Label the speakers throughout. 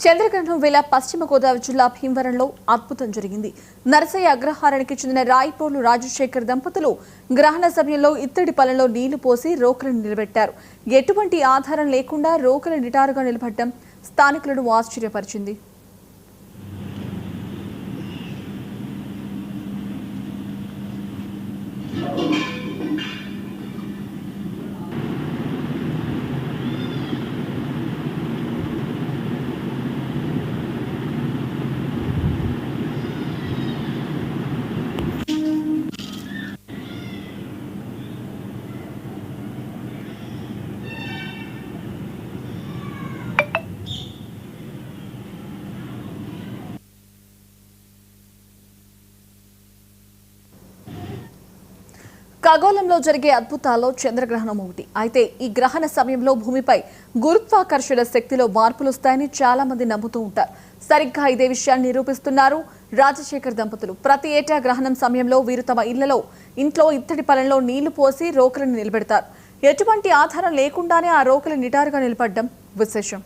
Speaker 1: చంద్రగ్రహణం వేళ పశ్చిమ గోదావరి జిల్లా భీమవరంలో అద్భుతం జరిగింది. నరసయ్య అగ్రహారానికి చెందిన రాయపోలు రాజశేఖర్ దంపతులు గ్రహణ సమయంలో ఇత్తడి పళ్ళలో నీళ్లు పోసి రోకలను నిలబెట్టారు. ఎటువంటి ఆధారం లేకుండా రోకలు నిటారుగా నిలబడడం స్థానికులను ఆశ్చర్యపరిచింది. ఖగోళంలో జరిగే అద్భుతాల్లో చంద్రగ్రహణం ఒకటి. అయితే ఈ గ్రహణ సమయంలో భూమిపై గురుత్వాకర్షణ శక్తిలో మార్పులు వస్తాయని చాలా మంది నమ్ముతూ ఉంటారు. సరిగ్గా ఇదే విషయాన్ని నిరూపిస్తున్నారు రాజశేఖర్ దంపతులు. ప్రతి ఏటా గ్రహణం సమయంలో వీరు తమ ఇంట్లో ఇత్తడి పళ్ళలో నీళ్లు పోసి రోకలను నిలబెడతారు. ఎటువంటి ఆధారం లేకుండానే ఆ రోకలు నిటారుగా నిలబడడం విశేషం.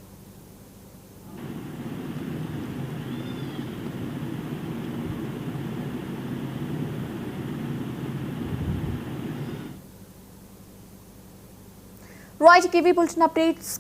Speaker 1: Right, give me bulletin updates.